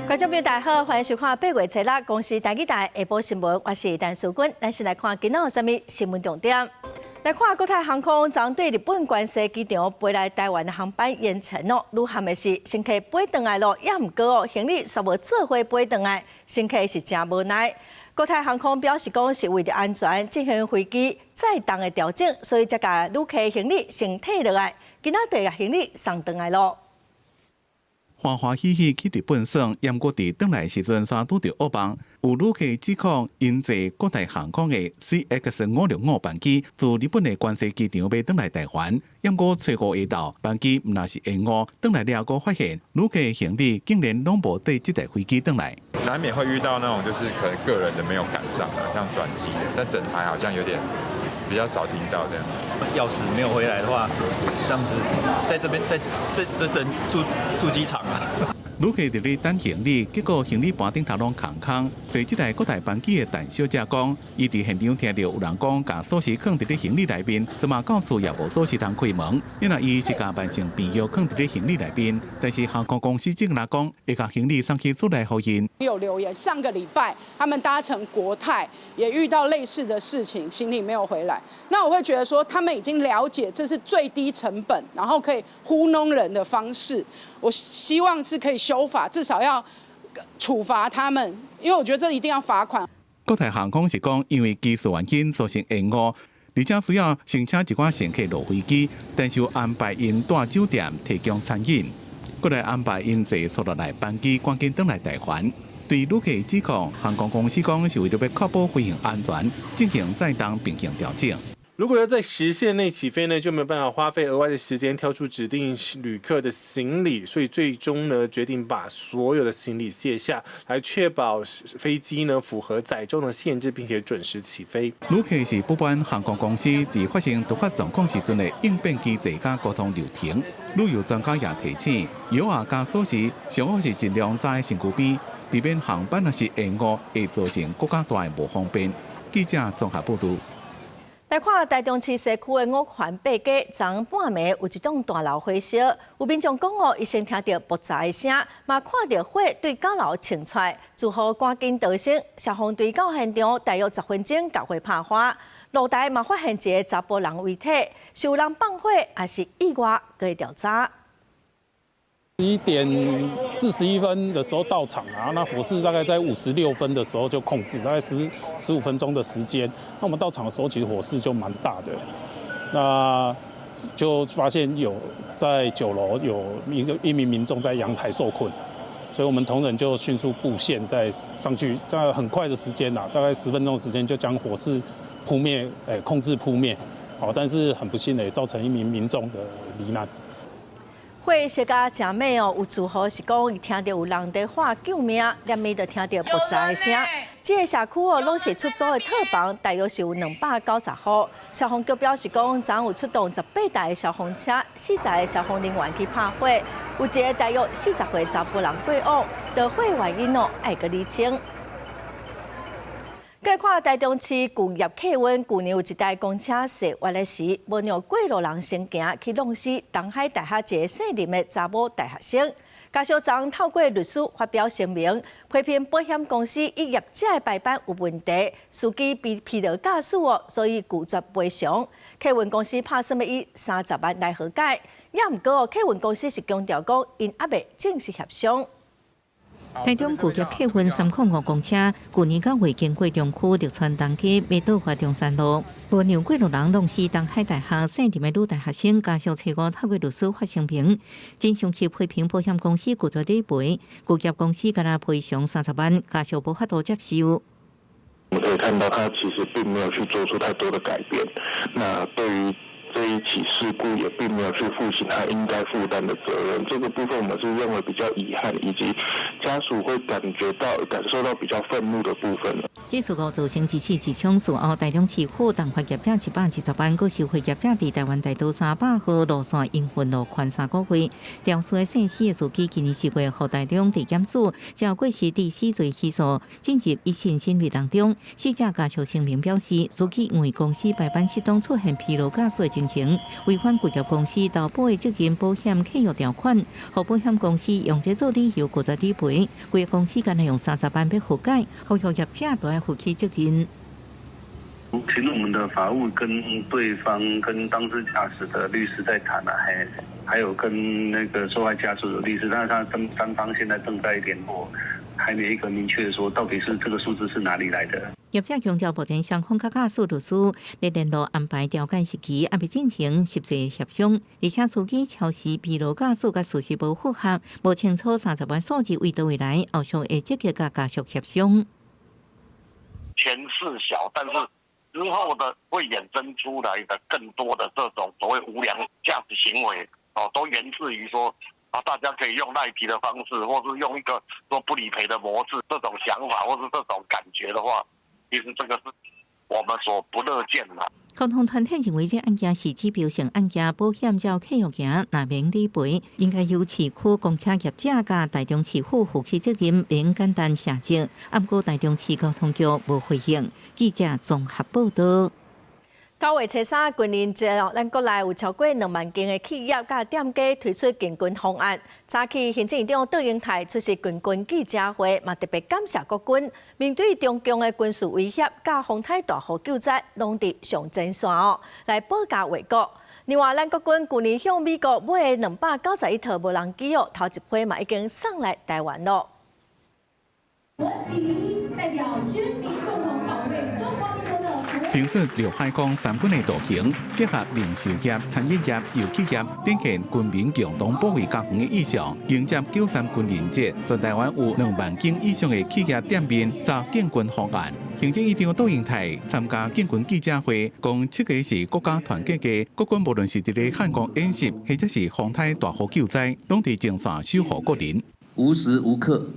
观众朋友大家好，欢迎收看8月7日公司台语台下晡新闻，我是陈淑君。咱先来看今仔有啥物新闻重点。来看国泰航空将对日本关西机场飞来台湾的航班延长咯。遗憾的是，乘客飞回来咯，也毋过哦，行李煞无做伙飞回来，乘客是真无奈。国泰航空表示讲是为了安全进行飞机载重的调整，所以才甲旅客行李先退落来，今仔就把行李送回来咯。欢欢喜喜去日本耍，严过伫转来时阵，煞拄着恶梦。有旅客指控，因坐国泰航空的 CX565 班机，自日本的关西机场要转来台湾，严过找5下昼，班机毋那是 A5，转来了后发现，旅客的行李竟然拢无对这台飞机转来。难免会遇到那种就是可能个人的没有赶上啊，像转机的，但整台好像有点比较少听到这样。钥匙没有回来的话，这样子在这边这住机场啊。旅客伫咧等行李，结果行李盘顶头拢空。坐这台国泰班机的陈小姐讲，伊伫现场听到有人讲，把锁匙放伫咧行李内面，怎么到厝也无锁匙通开门。因为伊是甲万姓朋友放伫咧行李内面，但是航空公司竟然讲会甲行李送去出来互因。有留言，上个礼拜他们搭乘国泰也遇到类似的事情，行李没有回来。那我会觉得说，他们已经了解这是最低成本，然后可以糊弄人的方式。我希望是可以修法，至少要处罚他们，因为我觉得这一定要罚款。国泰航空是讲，因为技术原因造成延误，而且需要先请一寡乘客落飞机，但是安排因住酒店提供餐饮，过来安排因坐坐落来班机赶紧转来台湾。对旅客指控，航空公司讲是为了要确保飞行安全，进行载重并行调整。如果要在时限内起飞呢，就没有办法花费额外的时间挑出指定旅客的行李，所以最终呢决定把所有的行李卸下，来确保飞机呢符合载重的限制，并且准时起飞。旅客是不满航空公司在发生突发状况时阵的应变机制甲沟通流程。旅游专家也提醒，摇下加锁匙，上好是尽量在身躯边，以免航班若是延误，会造成更加大的不方便。记者综合报道。来看台中市西区的五环八街，昨半暝有一栋大楼火烧，有民众讲哦，伊先听到爆炸的声，嘛看到火对高楼冲出来，住户赶紧逃生。消防队到现场大约10分钟，把火拍花。露台嘛发现一个查甫人遗体，是有人放火，还是意外？可调查。11点41分的时候到场啊，那火势大概在56分的时候就控制，大概15分钟的时间。那我们到场的时候，其实火势就蛮大的，那就发现有在9楼有一名民众在阳台受困，所以我们同仁就迅速布线再上去，大概很快的时间大概10分钟的时间就将火势扑灭，控制扑灭。好，但是很不幸的也造成一名民众的罹难。火烧甲真猛哦，有住户是讲伊听到有人在喊救命，连暝就听到爆炸的声。这个社区哦，拢是出租的套房，大约是有290户。消防局表示讲，昨有出动18台的消防车，40个消防人员去拍火，有一个大约40岁查甫人过往，着火原因哦，爱个厘清。再看台中市工业客运，去年有一台公车驶歪来时，无让过路人先行去弄死东海大学一个姓林的查某大学生。加上昨透过律师发表声明，批评保险公司以业者的排班有问题，司机疲劳驾驶所以拒绝赔偿。客运公司拍算要以30万来和解，也毋过客运公司是强调讲，因还未正式协商。台中旧业客运305公车，去年9月经过中区绿川东街，要倒回中山路，无让过路人弄死东海大学姓林的女大学生，加上找5透过律师发声明，真相去批评保险公司拒绝理赔，旧业公司甲他赔偿30万，加上无法度接受。我们可以看到，他其实并没有去做出太多的改变。那对于这一起事故也并没有去负起他应该负担的责任，这个部分我们是认为比较遗憾，以及家属会感受到比较愤怒的部分了。这事故造成一死一伤，事后台中市府动罚业者120万，佮受贿业者伫台湾大道300号路线营运路宽3个月。肇事的姓施的司机今年4月获台中地检署照过失第4罪起诉，进入一审审理当中。死者家属声明表示，司机因为公司排班失当出现疲劳驾驶的情情形，违反贵业公司投保的责任保险契约条款，互保险公司用这做理由拒绝理赔，贵业公司干来用30万要和解，后续业者都要负起责任。其实我们的法务跟对方、跟当事驾驶的律师在谈啊，还有跟那个受害家属的律师，但是他三方现在正在联络，还没一个明确的说到底是这个数字是哪里来的。业者强调，目前双方甲驾驶律师咧联络安排调解日期，还未进行实际协商，而且司机超时疲劳驾驶甲事实无符合，无清楚30万数字为倒位来，后续会积极甲家属协商。钱是小，但是之后的会衍生出来的更多的这种所谓无良驾驶行为，都源自于说大家可以用赖皮的方式，或是用一个说不理赔的模式，这种想法或是这种感觉的话，其实这个是我们所不乐见的。共同团体认为，这案件是指标性案件，保险照契约人若免理赔，应该由市区公车业者甲台中市府负起责任，免简单下责。不过台中市交通局无回应。记者综合报道。9月初3，今年咱国内有超过2万间的企业甲店家推出进军方案。早起行政院长杜英泰出席进军记者会，嘛特别感谢国军面对中共的军事威胁甲风台大雨救灾，拢伫上前线来保家卫国。另外，咱国军去年向美国买的291套无人机头一批嘛已经送来台湾了。我喜代表军民共同保卫中华民国的。凭借陆海空3军的导行，结合零售业、产业业、油气业，展现军民共同保卫家园的意向。迎接93军人节，全台湾有2万间以上的企业店面遭建军方案。行政院长杜英泰参加建军记者会，讲7个是国家团结的国军，无论是伫咧汉光演习，或者是风台大雨救灾，拢伫前线守护国人，无时无刻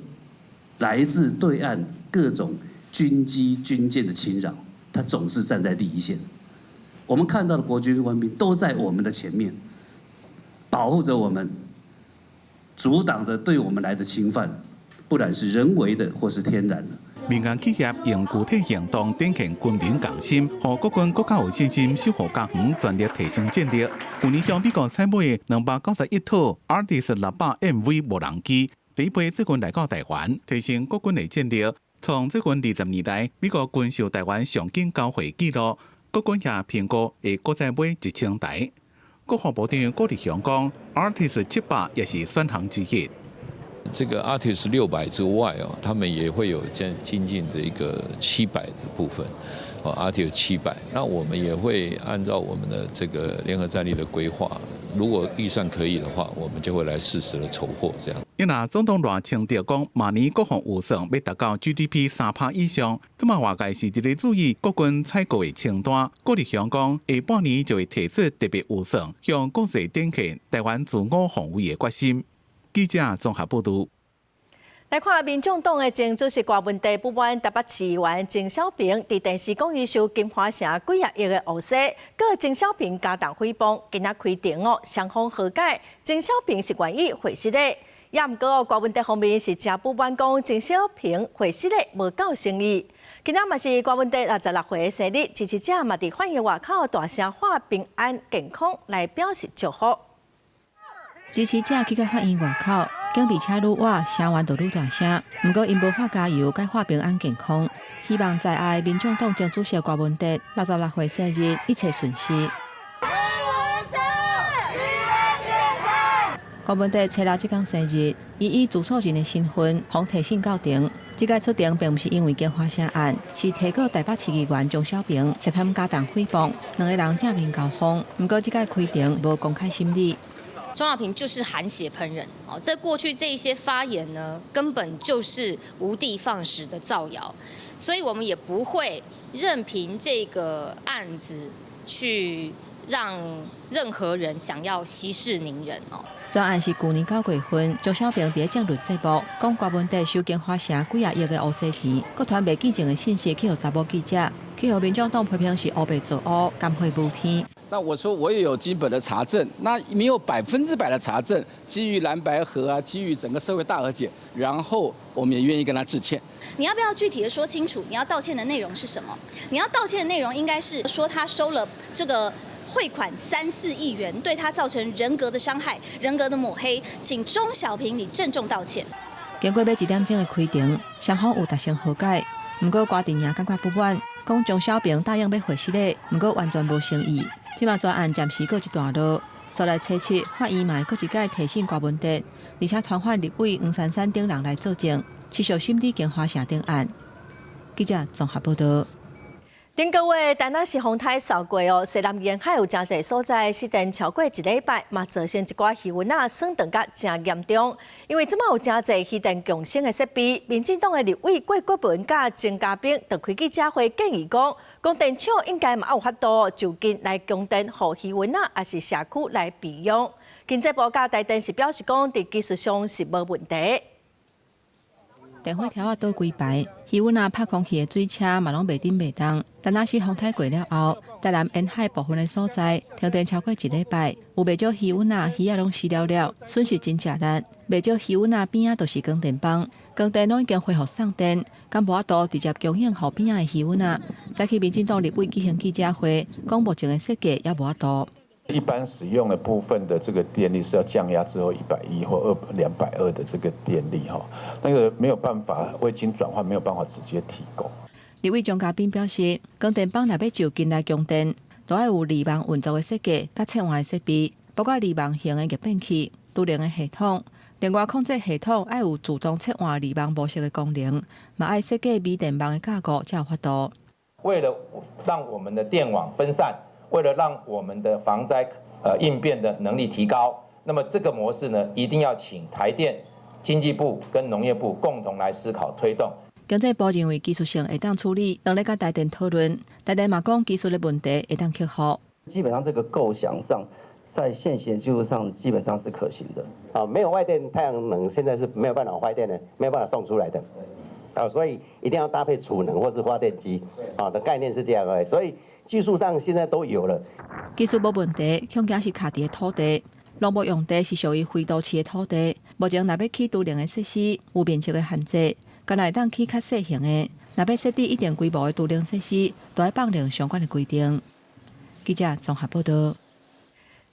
来自对岸各种军机、军舰的侵扰。他总是站在第一线，我们看到的国军官兵都在我们的前面，保护着我们，阻挡着对我们来的侵犯，不然是人为的或是天然的。民间企业用具体行动展现军民共心，让国军更加有信心守护家园，全力提升战力。去年向美国采买291套 Artis 600MV 无人机，第一批这军来到台湾，提升国军的战力。从这近20年来，美国军售台湾上紧交会记录，国军也评估会再买1000台。国防部长郭立雄讲 ，Artis 700也是选项之一。这个 Artis 600之外他们也会有精进这个700的部分，Artis 700。那我们也会按照我们的这个联合战力的规划，如果预算可以的话，我们就会来适时的筹获这样。因那总统赖清德讲，明年国防预算要达到 GDP 3%以上，这么外界是一个注意国军采购的清单。郭立雄讲，下半年就会提出特别预算，向国际展现台湾自我防卫的决心。记者综合报道。来看民众党的前主席郭文地不满台北市议员郑小平伫电视讲伊收金华城几啊亿的乌西，佮郑小平家当诽谤，今仔开庭双方和解，郑小平是愿意回失的。也毋过郭文地方面是真不满，讲郑小平回失的无够诚意。今仔嘛是郭文地66岁的生日，支持者嘛伫欢迎外口大声喊平安健康来表示祝福。支持者去到法院外口，警备车愈晚，声援就愈大声。不过因无法加油，改喊平安健康，希望在爱民众党前主席郭文地66岁生日一切顺遂。郭文地初六即天生日，伊以自诉人的身份，方提审到庭。即届出庭并不是因为金华城案，是提告台北市议员钟小平涉嫌家当诽谤，两个人正面交锋。不过即届开庭无公开审理。钟小平就是含血喷人哦，在过去这一些发言呢，根本就是无的放矢的造谣，所以我们也不会任凭这个案子去让任何人想要息事宁人哦。专案是去年9月份，钟小平伫政论节目讲郭文地收金华城几啊亿的乌西钱，各传袂见证的信息去互查某记者，去互民众党批评是乌白做乌，甘会无天。那我说我也有基本的查证，那没有100%的查证，基于蓝白合啊，基于整个社会大和解，然后我们也愿意跟他致歉。你要不要具体的说清楚？你要道歉的内容是什么？你要道歉的内容应该是说他收了这个汇款3、4亿元，对他造成人格的伤害、人格的抹黑，请钟小平你郑重道歉。经过要1点钟的开庭，双方有达成和解，不过瓜田也感觉不满，讲钟小平答应要回失礼，不过完全无诚意。即马专案暂时告一段落，所来测试法院嘛，搁一届提醒瓜文德，而且传唤立委黄珊珊等人来作证，持续审理经花城等案。记者综合报道。顶个月，丹那是风台扫过哦，西南沿海有真侪所在失电超过1礼拜，嘛造成一寡气温升腾甲真严重。因为即马有真侪失电共生的设备，民进党的立委郭国文甲郑嘉彬就开记者会建议讲，供电厂应该嘛有法度就近来供电，互气温也是社区来备用。经济部甲台电是表示讲，伫技术上是无问题。电火条倒几排，气温拍空气的水车嘛拢袂顶袂动。但若是风台过了后，台南沿海部分的所在停电超过1礼拜，有袂少气温鱼拢死了，损失真正力。袂少气温边都是光电棒，光电拢已经恢复送电，敢无法度直接供应互边的气温早起民进党立委举行记者会，讲目前的设计也无法度。一般使用的部分的这个电力是要降压之后110或220的这个电力那个没有办法未经转换，没有办法直接提供。立委钟嘉彬表示，光电棒若要就近来供电，都要有2万运作的设计，甲测换的设备，包括2万型的热变器、独联的系统。另外，控制系统要有自动测换2万模式的功能，嘛要设计微电棒的架构才有法度。为了让我们的电网分散。为了让我们的防灾应变的能力提高，那么这个模式呢，一定要请台电、经济部跟农业部共同来思考推动。经济部认为技术性会当处理，当咧甲台电讨论，台电嘛讲技术的问题会当克服。基本上这个构想上，在现行技术上基本上是可行的。没有外电太阳能现在是没有办法发电的，没有办法送出来的。所以一定要搭配储能或是发电机的概念是这样的，所以技术上现在都有了。技术无问题，恐惊是卡伫的土地，农牧用地是属于非都市的土地。目前若要起独联的设施，有面积的限制，敢若会当起较小型的。若要设置一定规模的独联设施，都要放令相关的规定。记者综合报道。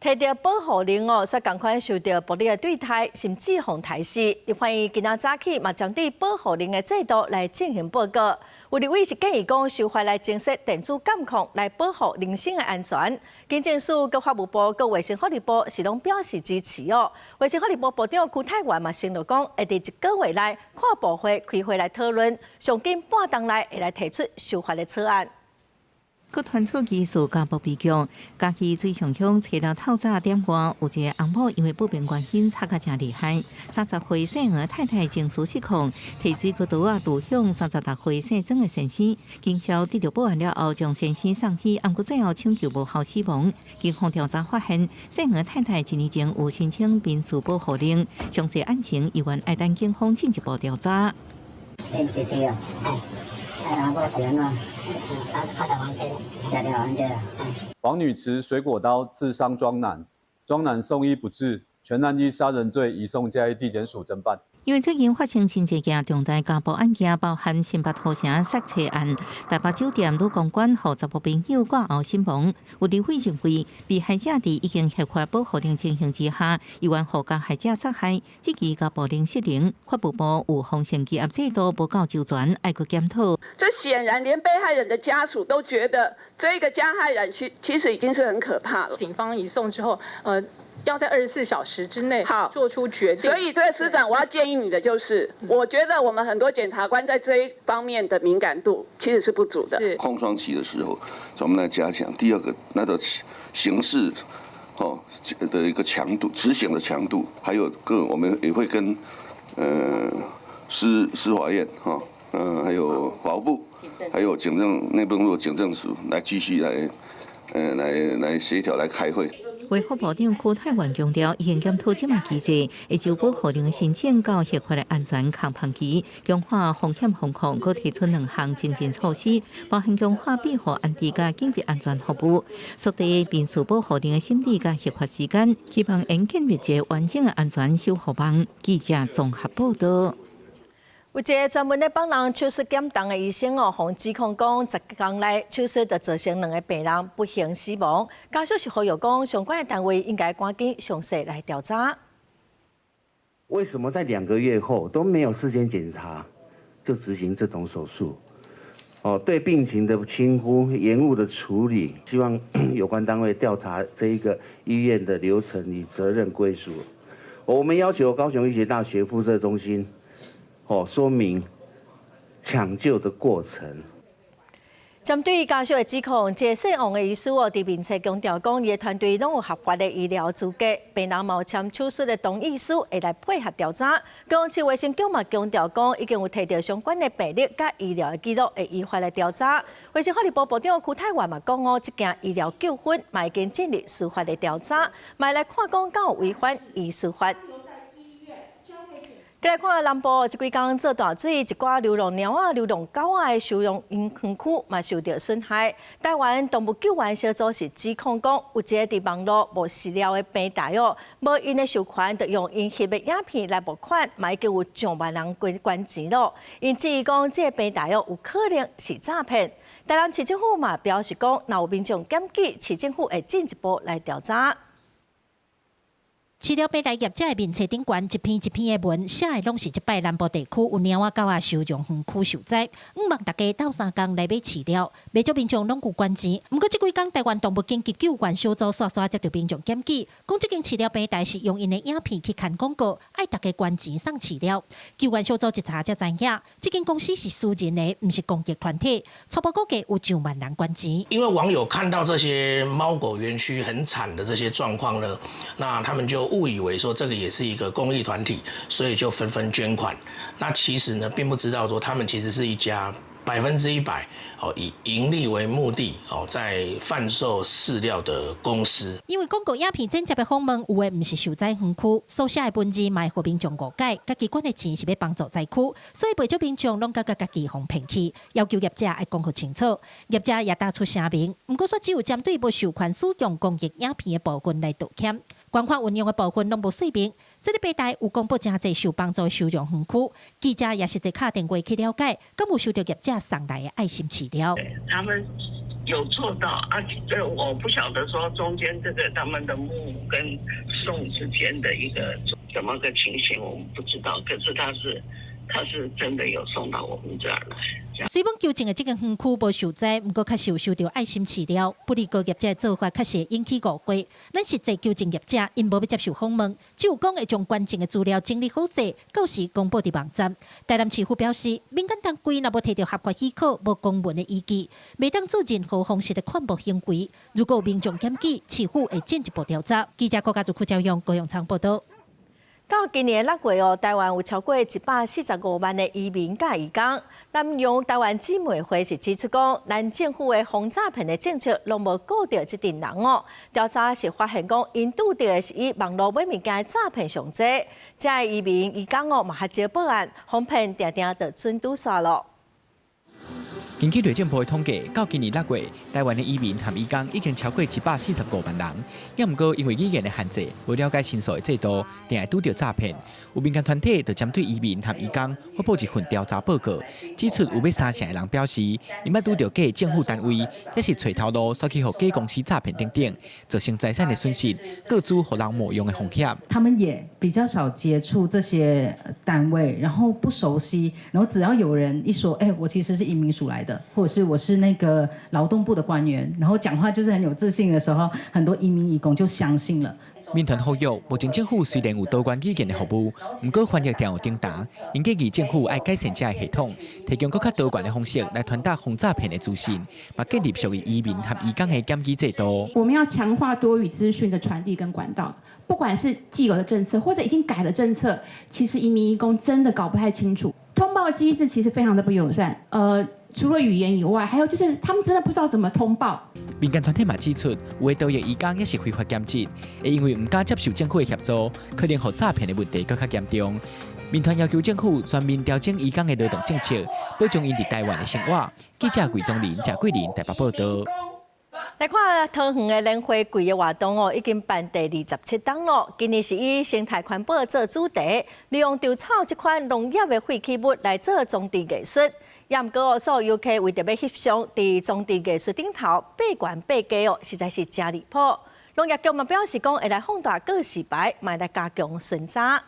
摕到保护令却同款受到暴力的对待，甚至互台视。立法院今仔早起嘛，针对保护令的制度来进行报告。有立委是建议讲，修法来增设电子监控来保护人身的安全。经政署、跟法务部、跟卫生福利部是拢表示支持哦。卫生福利部部长邱泰源嘛承诺讲，会伫1个月内跨部会开会来讨论，上紧半冬内会来提出修法的草案。各团出技术加保比强，家己最上乡找到透早点外，有一个翁某因为不明原因擦甲真厉害。30岁姓何太太情绪失控，提水骨刀堵向36岁姓曾的先生，经销得到报案了后，将先生送去，不过最后抢救无效死亡。警方调查发现，姓何太太1年前有申请民事保护令，详细案情依然要等警方进一步调查。王女持水果刀刺伤庄男，庄男送医不治，全案依杀人罪移送嘉义地检署侦办。因为最近发生真侪件重大家暴案件，包含新北土城杀车案、台北酒店女公关和查甫朋友挂后身亡。有立委认为，被害者伫已经合法保护令情形之下，依然互加害者杀害，这起家暴令失灵。法务部有防性羁押制度不够周全，爱去检讨。这显然连被害人的家属都觉得，这个加害人其实已经是很可怕了。警方移送之后，要在24小时之内做出决定。所以，这个司长，我要建议你的就是，我觉得我们很多检察官在这一方面的敏感度其实是不足的。空窗期的时候，我们来加强。第二个，那个刑事的一个强度，执行的强度，还有我们也会跟司法院还有法务部，还有内政部警政署来继续来协调来开会。卫福部长邱泰源强调，已经检讨这项机制，会就保护令的申请到合法的安全抗判期，强化风险防控，可提出2项精进措施，包含强化庇护安置甲紧急安全服务，缩短民事保护令的审理甲核发时间，希望引进一个完整的安全守护网。记者综合报道。有一个专门咧帮人手术减重的医生哦，互指控讲10天内手术就造成2个病人不幸死亡。家属是呼吁讲，相关的单位应该赶紧详细来调查。为什么在2个月后都没有事先检查就执行这种手术？对病情的轻忽、延误的处理，希望有关单位调查这一个医院的流程与责任归属。我们要求高雄医学大学附设中心。说明抢救的过程。针对家属的指控，这姓王的医师伫面册强调讲，伊的团队拢有合法的医疗资格，病人嘛有签手术的同意书，会来配合调查。公司卫生局嘛强调讲，已经有摕到相关的病历甲医疗的记录，会依法来调查。卫生法律部部长邱泰源嘛讲哦，这件医疗纠纷嘛已经进入司法的调查，嘛来看讲敢有违反医师法。再来看南部这几天做大水，一寡流浪猫啊、流浪狗啊的收容园区嘛受到损害。台湾动物救援小组是指控讲，有一个伫网络无饲料的平台哦，无因的授权，就用因翕的影片来募款，嘛已经有上万人捐钱咯。因质疑讲，这个平台哦有可能是诈骗。台南市政府嘛表示讲，若有民众检举，市政府会进一步来调查。饲料平台业者的面册顶悬一篇一篇的文，写的拢是即摆南部地区有猫仔狗仔收容园区受灾，望大家斗3工来买饲料，未少民众拢有捐钱。不过这几天台湾动物紧急救援小组刷刷接到民众检举，讲这间饲料平台是用因的影片去看广告，爱大家捐钱送饲料。救援小组一查才知影，这间公司是私人的，不是公益团体，初步估计有上万人捐钱。因为网友看到这些猫狗园区很惨的这些状况呢，那他们就误以为说这个也是一个公益团体，所以就纷纷捐款。那其实呢，并不知道说他们其实是一家100%以盈利为目的在贩售饲料的公司。因为广告影片剪接的访问有的不是受灾园区，所写的文字嘛会民众误解，家己捐的钱是要帮助灾区，所以不少民众拢感觉家己互骗去，要求业者要讲清清楚。业者也打出声明，不过说只有针对无授权使用公益影片的部分来道歉，捐款运用的部分拢无说明。这个平台有公布真侪受帮助的收容园区，记者也是在打电话去了解，敢有收到业者送来的爱心饲料。他们有做到啊，这我不晓得说中间这个他们的募跟送之间的一个怎么个情形，我们不知道。可是他是真的有送到我们这儿来。虽然纠正的这个园区无受灾，不过确实有收到爱心饲料，不离个业者的做法确实引起误会。咱实际纠正业者因无要接受访问，只有讲会将捐赠的资料整理好势，到时公布伫网站。台南市府表示，民间单位若无摕到合法许可、无公文的依据，未当做任何方式的款步行为。如果有民众检举，市府会进一步调查。记者国家驻区朝阳高雄仓报道。到今年6月哦，台湾有超过145万的移民甲移工。南洋台湾姊妹会是指出讲，咱政府的防诈骗的政策拢无顾到这群人哦。调查是发现讲，因拄到的是以网络买物件的诈骗上济，这移民移工哦嘛合招报案，防骗定定就准拄煞咯。根据内政部的统计，到今年6月，台湾的移民和移工已经超过145万人。也毋过因为语言的限制，无了解申诉的制度，定会拄到诈骗。有民间团体就针对移民和移工发布一份调查报告，指出有要3成的人表示，因捌拄到假政府单位，也是找头路索取互假公司诈骗等等，造成财产的损失，各自互人冒用的风险。他们也比较少接触这些单位，然后不熟悉，然后只要有人一说，我其实是移民署来的。或者是我是那个劳动部的官员，然后讲话就是很有自信的时候，很多移民移工就相信了。民团呼吁，目前政府虽然有多元语言的服务，不过翻译电有顶档，因建议政府爱改善这个系统，提供更加多元的方式来传达防诈骗的资讯，嘛建立属于移民和移工的检举制度。我们要强化多语资讯的传递跟管道，不管是既有的政策或者已经改了政策，其实移民移工真的搞不太清楚，通报机制其实非常的不友善。除了语言以外，还有就是他们真的不知道怎么通报。民间团体嘛指出，有的导游移工也是非法减职，会因为唔敢接受政府的协助，可能互诈骗的问题更加严重。民团要求政府全面调整移工的劳动政策，保障因伫台湾的生活。记者桂宗林、贾桂林台北报道。来看桃园的莲花季的活动哦，已经办第27档了。今年是以生态环保做主题，利用稻草这款农业的废弃物来做装置艺术。也毋过，所有游客为着要翕相，伫装置艺术顶头八悬八价哦，实在是真离谱。农业局嘛表示讲，会来放大告示牌，嘛来加强巡查。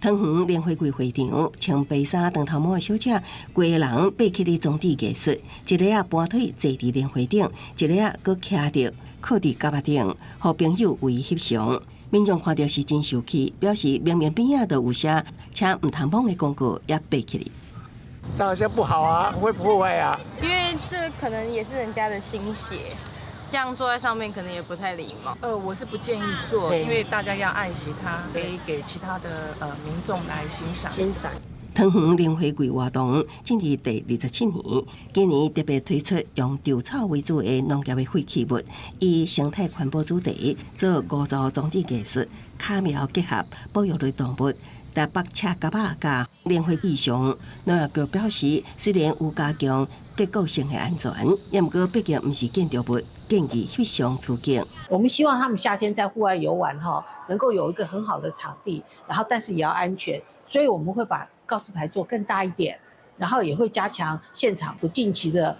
桃园莲花季会场，穿白衫、长头毛的小姐，规个人爬起哩装置艺术，一个啊盘腿坐伫莲花顶，一个啊搁徛着靠伫甲巴顶，互朋友为翕相。民众看到是真生气，表示明明边仔都有写请唔通摸的广告，也爬起哩。这好像不好啊，会破坏啊。因为这可能也是人家的心血。这样坐在上面可能也不太礼貌。我是不建议做，因为大家要爱惜它，可以给其他的民众来欣赏。桃园莲花季活动进入第27年，今年特别推出用稻草为主的农业的废弃物，以生态环保主题做5组装置艺术，巧妙结合保育类动物。台北车甲巴甲莲花意象，农业局表示，虽然有加强结构性的安全，也毋过毕竟毋是建筑物，建议翕相出境。我们希望他们夏天在户外游玩能够有一个很好的场地，然后但是也要安全，所以我们会把告示牌做更大一点，然后也会加强现场不定期的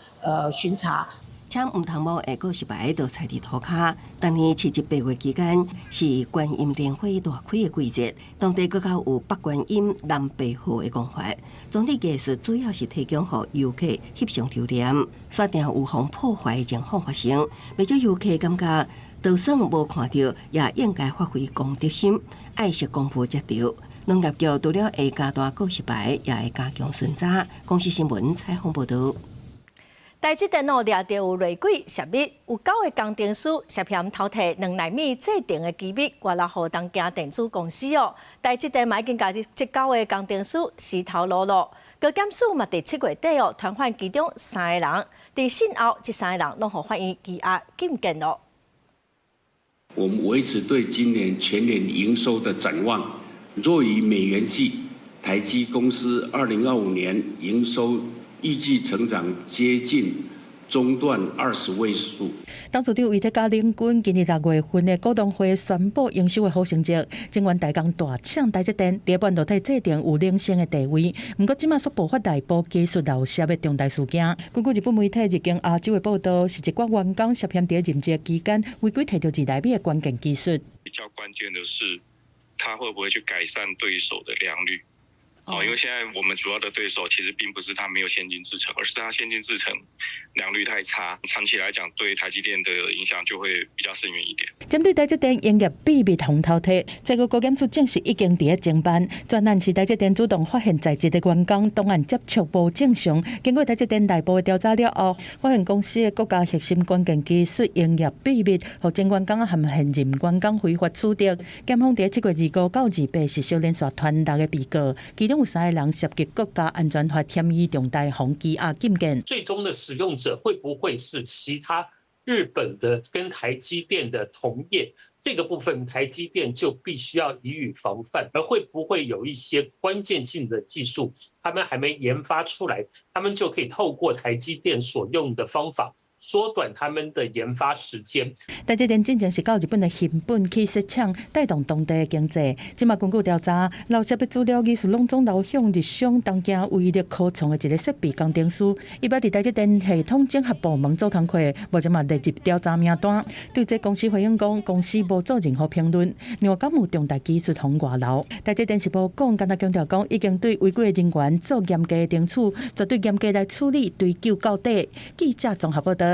巡查。请唔通摸的告示牌就踩伫涂骹。当年7至8月期间是观音莲花大开的季节，当地更较有北观音、南北河的讲法。装置艺术主要是提供予游客翕相留念，锁定有防破坏的情况发生。不少游客感觉，就算无看到，也应该发挥公德心，爱惜公布接着。农业局除了会加大告示牌，也会加强巡查。公司新闻采访报道。台积电掠到有内鬼泄密，有9个工程师涉嫌偷摕2奈米制定的机密，外漏予东京电子公司哦。台积电嘛已经甲这9个工程师尸头落落，高检署嘛伫7月底哦，传唤其中3个人，伫信后这3个人拢予法院羁押禁见咯。我们维持对今年全年营收的展望，若以美元计，台积公司2025年营收预计成长接近中段20位数。董事长魏德嘉领军今年6月份的股东会宣布营收的好成绩，尽管大工大抢台积电在半导体制定有领先的地位，不过即马所爆发内部技术漏泄的重大事件，根据日本媒体日经亚洲的报道，是一挂员工涉嫌在任职期间违规摕到2奈米的关键技术。比较关键的是，他会不会去改善对手的良率？因为现在我们主要的对手其实并不是他没有先进制程，而是他先进制程良率太差，长期来讲对台积电的影响就会比较深远一点。针对台积电营业秘密红偷摕，这个高检署证实已经伫侦办，专案是台积电主动发现在职的员工档案接触无正常，经过台积电内部的调查了后，发现公司的国家核心关键技术营业秘密，和前员工和现任员工非法取得。检方伫7月25到28实施连续团6个被告，其中有3个人涉及国家安全法嫌疑重大，红羁押禁见。最终的使用者会不会是其他日本的跟台积电的同业？这个部分台积电就必须要予以防范，而会不会有一些关键性的技术，他们还没研发出来，他们就可以透过台积电所用的方法，缩短他们的研发时间。台积电真正是到日本的成本去设厂，带动当地的经济。今麦根据调查，漏泄的资料疑似拢总流向日商东京威力科创的一个设备工程师，伊捌伫台积电系统整合部门做工课，目前嘛列入调查名单。对这公司回应讲，公司无做任何评论，另外敢有重大技术通外漏。台积电是无讲，敢若强调讲，已经对违规的人员做严格的惩处，绝对严格来处理，追究到底。记者综合报道。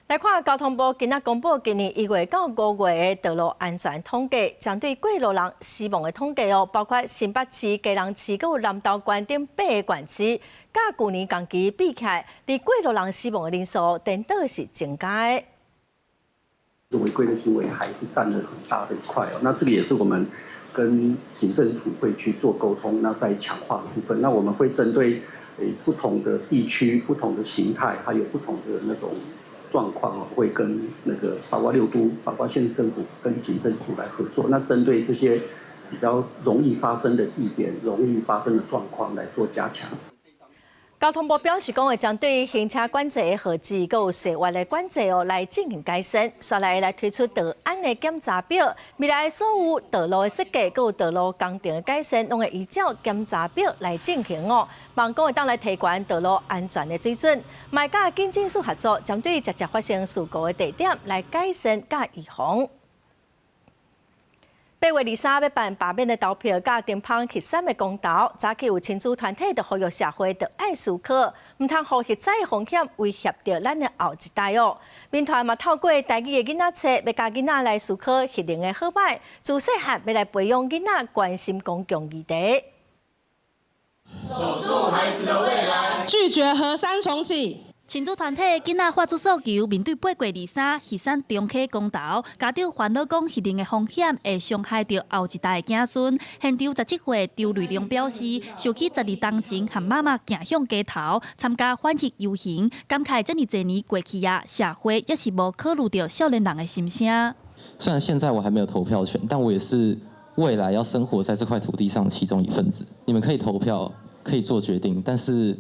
来看交通部今仔公布今年1月到5月的道路安全统计，针对过路人死亡的统计哦，包括新北市、基隆市、佮有南投县等8个县市，甲去年同期比起来，伫过路人死亡的人数颠倒是增加的。违规的行为还是占了很大的一块哦。那这个也是我们跟警政署会去做沟通，那在强化的部分，那我们会针对不同的地区、不同的形态，还有不同的那种状况会跟那个包括6都、包括县政府跟警政署来合作。那针对这些比较容易发生的地点、容易发生的状况来做加强。交通部表示，讲会将对行车管制的号志、佮有涉外的管制来进行改善，率来来推出道安的检查表。未来所有道路的设计、佮有道路工程的改善，拢会依照检查表来进行哦。望讲会当来提高道路安全的水准，卖甲警政署合作，针对直接发生事故的地点来改善甲预防。8月23要办罢免的投票，甲乒乓球3的公投，早起有亲子团体就呼吁社会着爱思考，唔通互核灾的风险威胁着咱的后一代哦。民团嘛透过台语的囡仔册，要教囡仔来思考核能的好歹，自细汉要来培养囡仔关心公共议题。守住孩子的未来，拒绝核三重启。亲子团体囡仔发出诉求，面对8月23核三中科公投，家长烦恼讲核能的风险会伤害到后一代的子孙。现场17岁周瑞良表示，想起12当前和妈妈行向街头参加反核游行，感慨这么多年过去啊，社会也是无考虑到少年人的心声。虽然现在我还没有投票权，但我也是未来要生活在这块土地上的其中一份子。你们可以投票，可以做决定，但是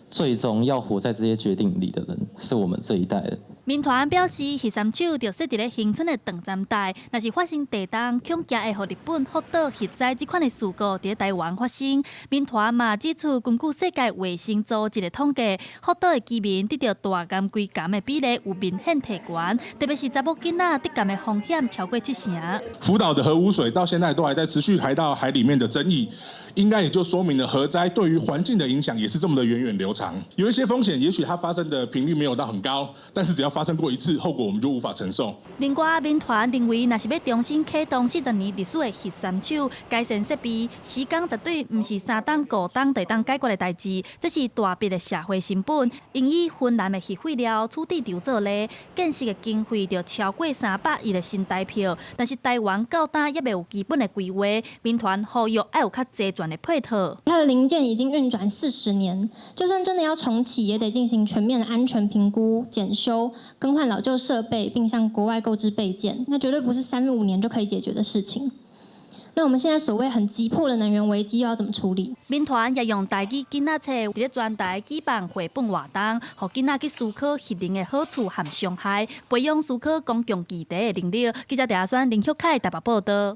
最终要活在这些决定里的人，是我们这一代的。民团表示，核三手就设伫咧恒春的长站带，若是发生地动，恐惊会互日本福岛核灾这款的事故伫台湾发生。民团嘛指出，根据世界卫生组织的统计，福岛的居民得到大癌归癌的比例有明显提悬，特别是查某囡仔得癌的风险超过70%。福岛的核污水到现在都还在持续排到海里面的争议。应该也就说明了核灾对于环境的影响也是这么的源远流长。有一些风险，也许它发生的频率没有到很高，但是只要发生过一次，后果我们就无法承受。另外，民团认为，若是要重新启动40年历史的核三手改善设备，时间绝对不是3档5档就当解决的代志，这是大笔的社会成本。因以芬兰的核废料处理厂做例，建设的经费就超过300亿的新台票，但是台湾到今也未有基本的规划。民团呼吁要有较齐全的配套。它的零件已经运转40年，就算真的要重启，也得进行全面的安全评估、检修、更换老旧设备，并向国外购置备件。那绝对不是3、5年就可以解决的事情。那我们现在所谓很急迫的能源危机，又要怎么处理？民团也用台语囡仔册伫咧专台举办绘本活动，互囡仔去思考核能的好处和伤害，培养思考公共议题的能力。记者陈亚轩、林秀凯台北报道。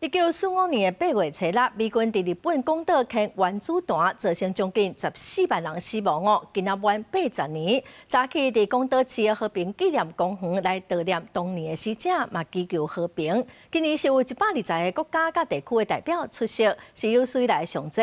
1945年8月7日，美军伫日本广岛坑原子弹造成将近14万人死亡哦。今仔满80年，早起伫广岛市的和平纪念公园来悼念当年的死者，嘛祈求和平。今年是有120个国家甲地区的代表出席，是有史以来上济。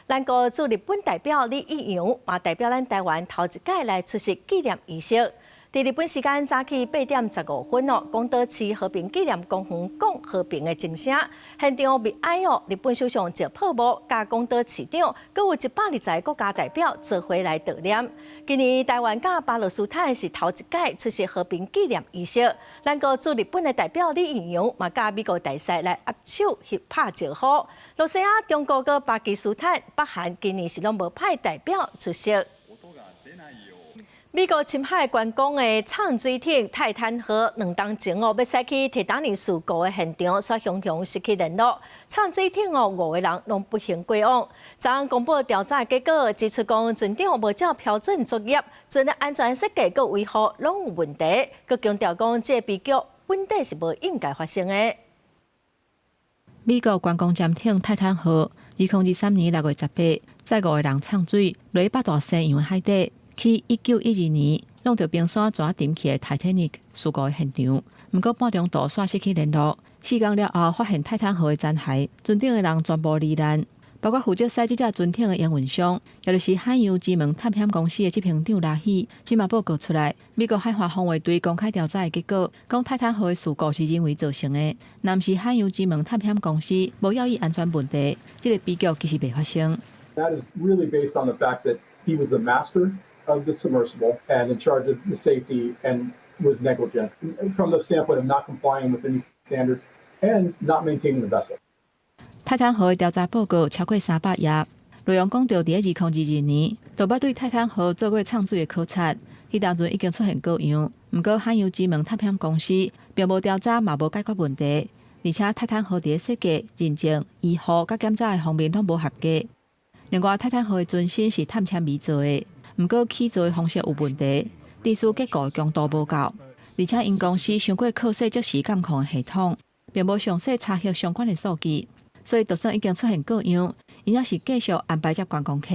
咱国驻日本代表李义阳嘛代表咱台湾头一届来出席纪念仪式。伫日本时间早起8点15分哦，广岛市和平纪念公园讲和平的精神，现场默哀哦。日本首相石破茂加广岛市长，佮有120个国家代表做伙来悼念。今年台湾甲巴勒斯坦是头一届出席和平纪念仪式，咱个驻日本的代表李义阳嘛甲美国大使来握手拍招呼。罗西亚、中国佮巴基斯坦、北韩今年是拢无派代表出席。美国侵害观光的畅水艇泰坦号2当前要驶去铁达尼事故的现场，却雄雄失去联络。畅水艇5个人拢不幸过往。昨公布调查结果，指出讲船长无照标准作业，船的安全设计佮维护拢有问题。佮强调讲，这悲剧本底是无应该发生的。美国观光舰艇泰坦号2023年6月18日，载5个人呛水，落北大西洋海底。去1912年弄到冰山蛇沉去的泰坦尼克事故的现场，不过半中途煞失去联络。4天了后，发现泰坦号的残骸，船顶的人全部罹难，包括负责驶这只船艇的营运商，也就是海洋之门探险公司的执行长拉希。今嘛报告出来，美国海华防卫队公开调查的结果，讲泰坦号的事故是人为造成的，若是海洋之门探险公司无要意安全问题，这个悲剧其实未发生。That is really based on the fact that he was the master of the submersible and in charge of the safety and was negligent from the standpoint of not complying with any standards and not maintaining the vessel. 泰坦号的调查报告超过300页，内容讲到伫2022年，就捌对泰坦号做过畅水的考察，迄当阵已经出现各样，不过海洋之门探险公司并无调查，嘛无解决问题，而且泰坦号伫设计、认证、医护甲检查的方面拢无合格。另外，泰坦号的船身是碳纤维做的，不过起造的方式有问题，地势结构强度无够，而且因公司想过考试即时监控系统，并无详细查核相关的数据，所以就算已经出现各样，伊也是继续安排接观光客。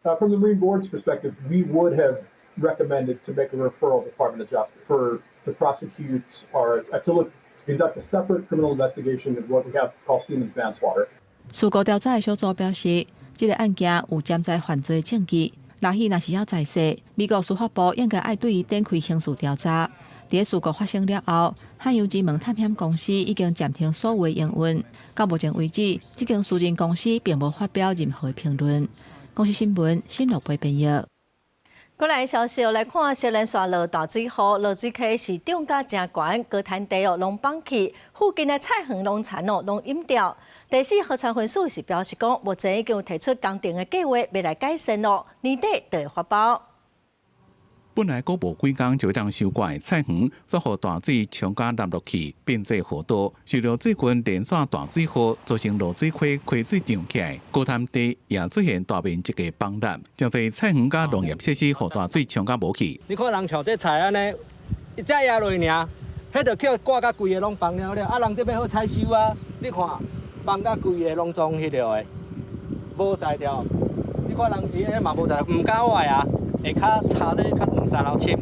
From the Marine Board's perspective, we would have recommended to make a referral to Department of Justice to prosecute or to conduct a separate criminal investigation of what we have called Siemens manslaughter. 事故调查的小组表示，这个案件有潜在犯罪证据，拉希若是要在世，美国司法部应该要对伊展开刑事调查。在事故发生了后，汉油之门探险公司已经暂停所有营运。到目前为止，这间私人公司并无发表任何评论。公司新闻新乐培编译。过来消息来看，小莲沙落大水后，落水溪是涨价真悬，高滩地拢放弃，附近的菜园农田拢淹掉。第四河川分署是表示讲，目前已经提出工程的计划，要来改善咯，年底就会发包。本来过无几工就当收割的菜园，却互大水冲甲流落去，变作河道。受到最近连续大水后，造成落水溪溪水涨起来，高滩地也出现大面积的崩烂，将在菜园甲农业设施互大水冲甲无去。你看人像这菜安尼，一只野落去尔，迄着叫挂甲规个拢崩了了，啊人这边好采收啊，你看崩甲规个拢装迄着的，无在条。你看人伊安嘛无在，唔敢坏啊。下骹插咧较两三楼深。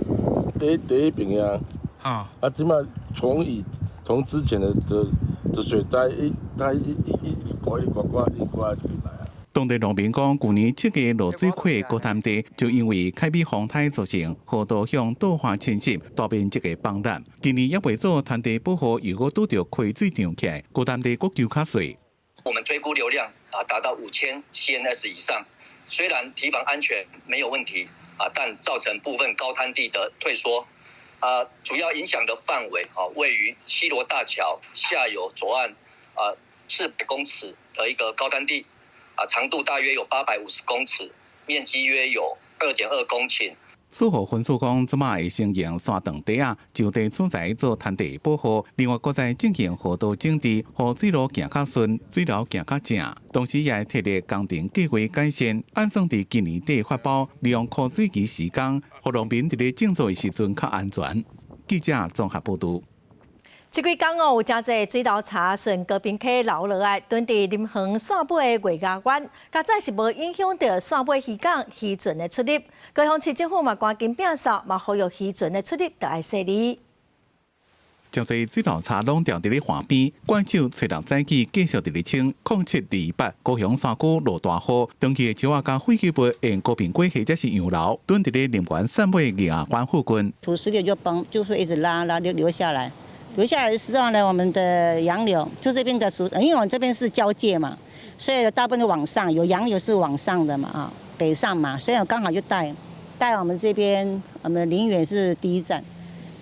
第一边啊，即马从之前的水灾它一刮来啊。当地农民讲，去年7月落水溪高滩地就因为凯比风台造成河道向倒滑侵蚀，大面积个崩烂。今年也为做滩地保护，如果拄到溪水涨起来，高滩地阁求较水。我们推估流量达到5000 CNS 以上，虽然堤防安全没有问题。但造成部分高滩地的退缩，主要影响的范围位于西螺大桥下游左岸400公尺的一个高滩地，长度大约有850公尺，面积约有2.2公顷。司法分署讲，即马会承认山长地就地取材做滩地保护，另外搁在进行河道整治，让水路行较顺，水流行较正。同时也提列工程计划改善，按算伫今年底发包，利用枯水期时间，让农民伫咧种作的时阵较安全。记者综合报道。这几天有真侪水稻茶顺高滨溪流落来，屯伫林园线尾的月牙湾，加在是无影响到线尾渔港渔船的出入。高雄市政府嘛赶紧摒扫，嘛呼吁渔船的出入要爱细腻。将在水稻茶拢掉伫咧岸边，怪手找人载机继续伫咧清。0728高雄山区落大雨，长期的石仔甲废弃物沿高坪轨或者是洋楼，蹲伫咧林园线尾月牙湾附近。土石流就崩，就会一直拉流下来。留下来的时候呢，我们的洋流就这边的因为我们这边是交界嘛，所以大部分都往上，有洋流是往上的嘛，北上嘛，所以我刚好就带我们这边，我们林园是第一站。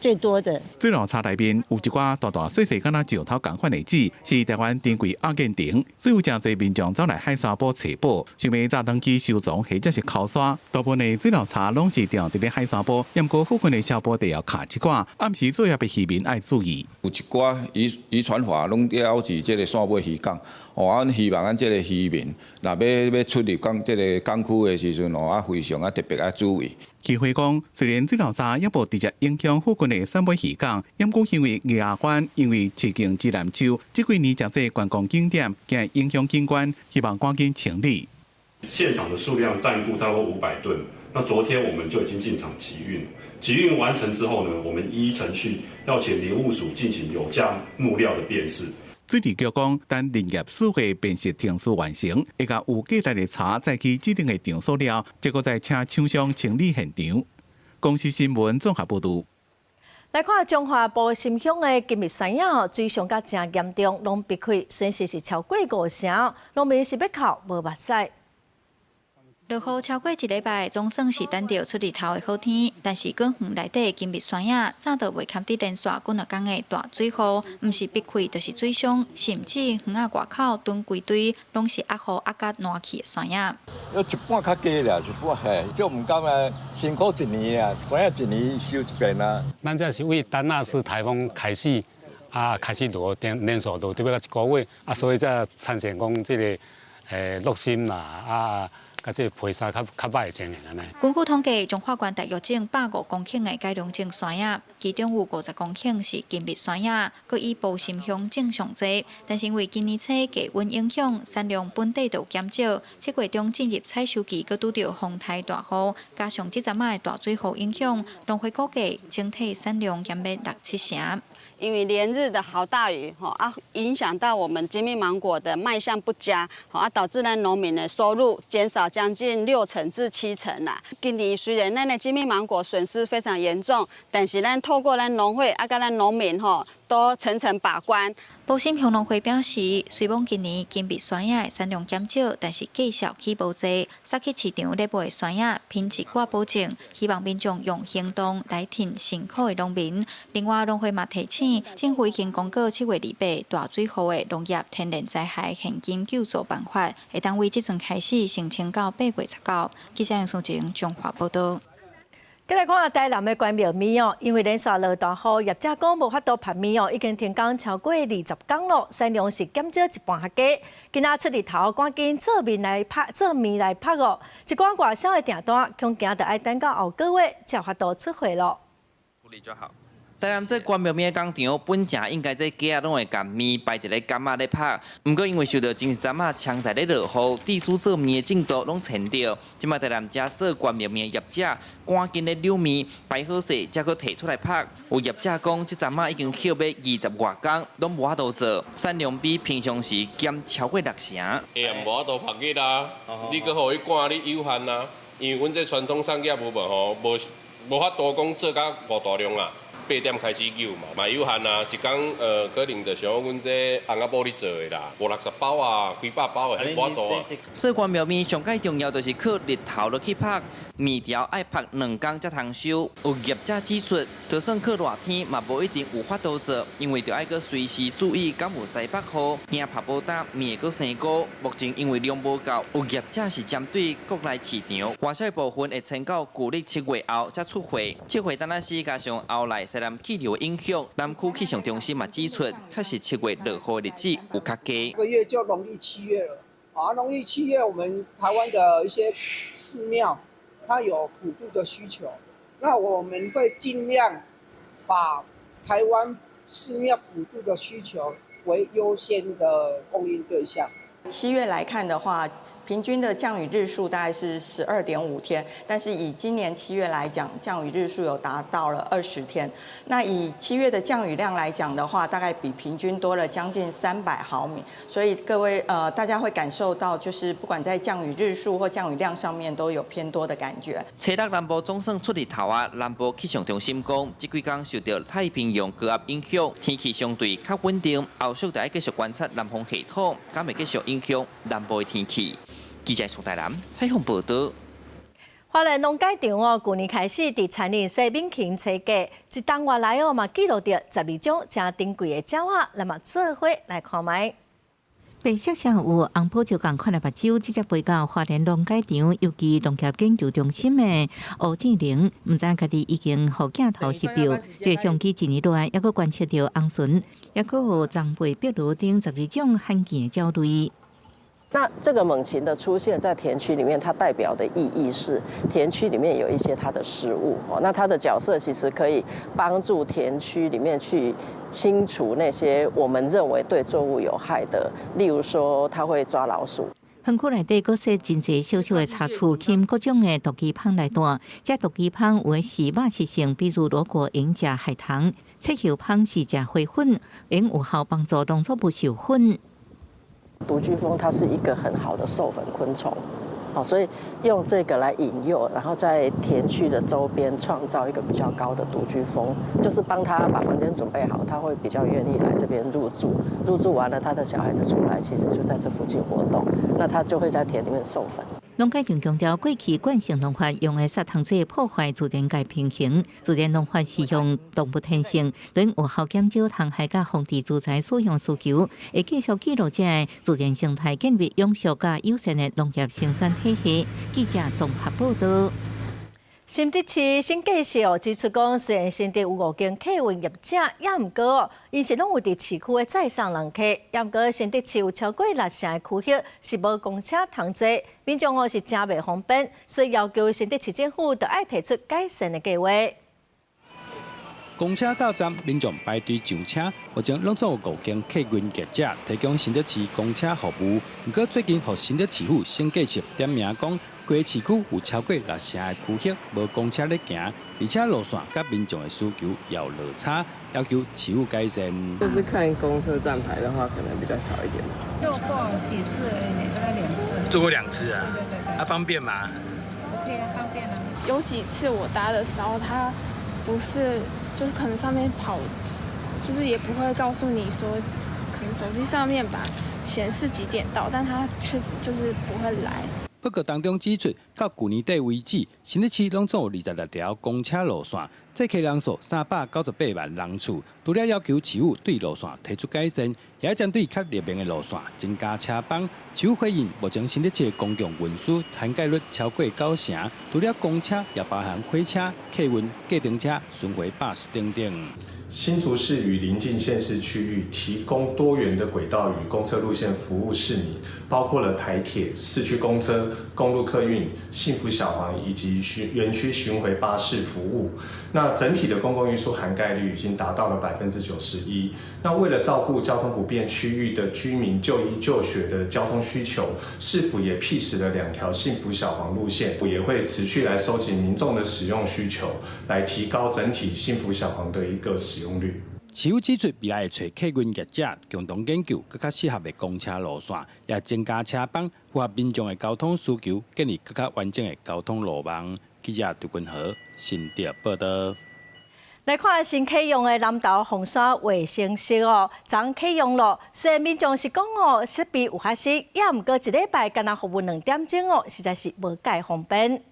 最多的水稻茶内面有一寡大大细细，敢若石头同款的籽，是台湾珍贵阿根廷，所以有真侪民众走来海沙堡采宝，想要早登记收藏或者是考刷。大部分的水稻茶拢是掉伫咧海沙堡，不过附近的小堡地要卡一寡，暗时作业的渔民爱注意。有一寡渔船法拢了是这个线尾渔港，阮希望这个渔民若要出入这个港区的时阵，非常特别要注意。渔会讲，虽然水稻茶也无直接影响附近的三尾渔港，不过因为月牙湾因为刺激指南洲，这几年真侪观光景点竟影响景观，希望赶紧清理。现场的数量占库大概500吨，那昨天我们就已经进场集运，集运完成之后呢，我们依程序要请林务署进行有价木料的辨识。水利局讲，等林业事会辨识程序完成，会甲有价值的茶载去指定的场所了，结果再请厂商清理现场。公司新闻综合报道。来看中华部新乡的金蜜山药水上甲真严重，拢避开，损失是超过5成，农民是要靠无目屎。落雨超过1礼拜，总算是等到出日头的好天，但是果园内底金蜜山药早就未堪伫连续几多天的大水雨，毋是避开就是水伤，甚至园仔外口囤规堆，拢是压雨压甲烂去的山药。要一半较低啦，一半嘿，就毋甘啊，辛苦1年啊，反正1年收一遍啊。咱这是为丹纳斯台风开始开始落连续落，特别到1个月所以才产生讲这个落心啦甲这配衫较歹的情形安尼。根据统计，中华县大约种105公顷的改良种山野，其中有50公顷是金蜜山野，佮以埔心乡种上济。但是因为今年初低温影响，产量本地就减少。7月中进入采收期，佮拄到风台大雨，加上这阵仔的大水雨影响，农会估计整体产量减约6-7成。因为连日的好大雨，影响到我们金蜜芒果的卖相不佳，导致咱农民的收入减少将近6成至7成啦。今年虽然咱的金蜜芒果损失非常严重，但是咱透过咱农会甲咱农民都层层把关。埔心乡农会表示，虽望今年金蜜山野的产量减少，但是继续起无济，杀去市场咧卖的山野品质挂保证，希望民众用行动来挺辛苦的农民。另外，农会嘛提醒，政府已经公告7月28大水雨的农业天然灾害现金救助办法，会当为即阵开始申请到8月19。记者杨素晴中华报道。再来看台南的关庙面哦，因为连续落大雨，业者讲无法度拍面哦，已经停工超过20天咯，产量是减少一半较加。今仔出日头，赶紧做面来拍哦，一寡外销的订单，恐惊得要等到后个月才法度出货咯。处理就好。台南这关庙面工厂本正应该这鸡仔拢会甲面摆伫咧柑仔咧拍，不过因为受到前一阵仔强台咧落雨，地书做面的进度拢前着。即马台南遮做关庙面的业者赶紧咧溜面摆好势，才可摕出来拍。有业者讲，即阵仔已经歇要20外工，拢无法度做，产量比平常时减超过6成。无法度拍去啦，你搁互伊赶，你有限啦。因为阮这传统产业部分无法度讲做甲5大量啦。8点开始救嘛有限啊，一工可能就像阮这红仔玻璃做的啦，50-60包啊，几百包的，无多啊。做关庙面上介重要就是靠日头落去拍，面条爱拍2工才通收。有业者指出，就算靠热天嘛无一定有法度做，因为着爱搁随时注意敢有西北雨，惊拍无搭面搁生菇。目前因为量无够，有业者是针对国内市场，外销部分会撑到旧历7月后才出货。这回单仔时加上后来西南气流影响，南区气象中心嘛指出，确实7月落雨日子有较低。这个月就农历7月了，农历7月我们台湾的一些寺庙，它有普渡的需求，那我们会尽量把台湾寺庙普渡的需求为优先的供应对象。7月来看的话，平均的降雨日数大概是12.5天，但是以今年7月来讲，降雨日数有达到了20天。那以7月的降雨量来讲的话，大概比平均多了将近300毫米，所以各位大家会感受到，就是不管在降雨日数或降雨量上面都有偏多的感觉。初六南部总算出日头啊，南部气象中心讲，这几天受到太平洋高压影响，天气相对较稳定，后续就要继续观察南方系统，敢会继续影响南部的天气。记者苏台南采访报道。花莲农改场哦，去年开始伫田里西敏芹采价，一冬月来哦嘛记录着12种正珍贵的鸟仔，那么做伙来看卖。白色上有红葡萄同款的目睭，直接飞到花莲农改场，尤其农业研究中心的吴志玲，唔知家己已经互镜头翕到，这相机一年来，还佫观察到红鹇，还佫有长背壁炉顶12种罕见的鸟类。那这个猛禽的出现在田区里面，它代表的意义是田区里面有一些它的食物哦，那它的角色其实可以帮助田区里面去清除那些我们认为对作物有害的，例如说它会抓老鼠。园区内底佫设真侪小小的茶厝，添各种的毒鸡芳来带。这毒鸡芳有的是肉食性，比如如果用食海棠；赤球芳是食花粉，因有效帮助当作不受粉。独居蜂它是一个很好的授粉昆虫，所以用这个来引诱，然后在田区的周边创造一个比较高的独居蜂，就是帮他把房间准备好，他会比较愿意来这边入住。入住完了，他的小孩子出来，其实就在这附近活动，那他就会在田里面授粉。农改场强调，过去惯性农法用的杀虫剂破坏自然界平衡，自然农法是用动物天性，等有效减少虫害甲防治资材使用需求，会继续记录这自然生态建立永续甲友善的农业生产体系。记者综合报道。新竹市审计署指出讲，虽然新竹有5间客运业者，也毋过因是拢有伫市区的载送人客，也毋过新竹市有超过6成的区域是无公车通坐，民众是真袂方便，所以要求新竹市政府就要提出改善的计划。公车到站，民众排队上车，目前拢总有5间客运业者提供新竹市公车服务。不过最近，互新竹市府审计署点名讲，规市区有超过6成的区域无公车咧行，而且路线甲民众的需求也有落差，要求市府改善。就是看公车站牌的话，可能比较少一点。坐过几次而已，大概2次。坐过2次啊？对。方便吗 ？OK 啊，方便啊。有几次我搭的时候，它不是。就是可能上面跑，就是也不会告诉你说，可能手机上面吧显示几点到，但它确实就是不会来。报告当中指出，到去年底为止，新竹市拢总有26条公车路线，载客人数398万人次。除了要求市府对路线提出改善，也要针对较热门的路线增加车帮。市府回应，目前新竹市的公共运输涵盖率超过9成，除了公车，也包含火车、客运、计程车、巡回巴士等等。新竹市与邻近县市区域提供多元的轨道与公车路线服务市民，包括了台铁、市区公车、公路客运、幸福小黄以及园区巡回巴士服务。那整体的公共运输涵盖率已经达到了91%。那为了照顾交通不便区域的居民就医就学的交通需求，市府也辟实了2条幸福小黄路线，也会持续来收集民众的使用需求，来提高整体幸福小黄的一个使用率。市府指出，未来会找客运业者共同研究更加适合的公车路线，也增加车帮，符合民众的交通需求，建立更加完整的交通路网。记者杜君和新竹报道。来看新启用的南投凤山卫生室昨启用了。虽然民众是讲设备有合适，也毋过1礼拜干那服务2点钟实在是无介方便。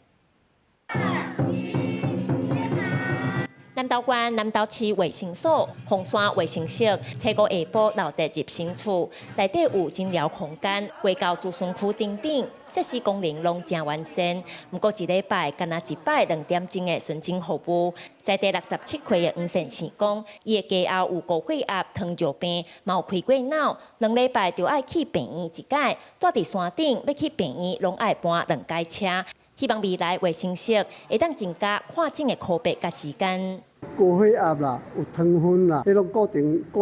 南投县南投市卫生所凤山卫生室，初五下晡闹热入新厝，内底有诊疗空间、围到资讯区等等，设施功能拢真完善。不过1礼拜干那1摆2点钟的纯净服务。在地67岁的黄先生讲，伊的家后有高血压、糖尿病，嘛有开过脑，2礼拜就爱去病院1届，住伫山顶要去病院拢爱搬2届车。希望未来卫生室会当增加看诊的科别甲时间。高血压啦，有糖分啦，迄拢固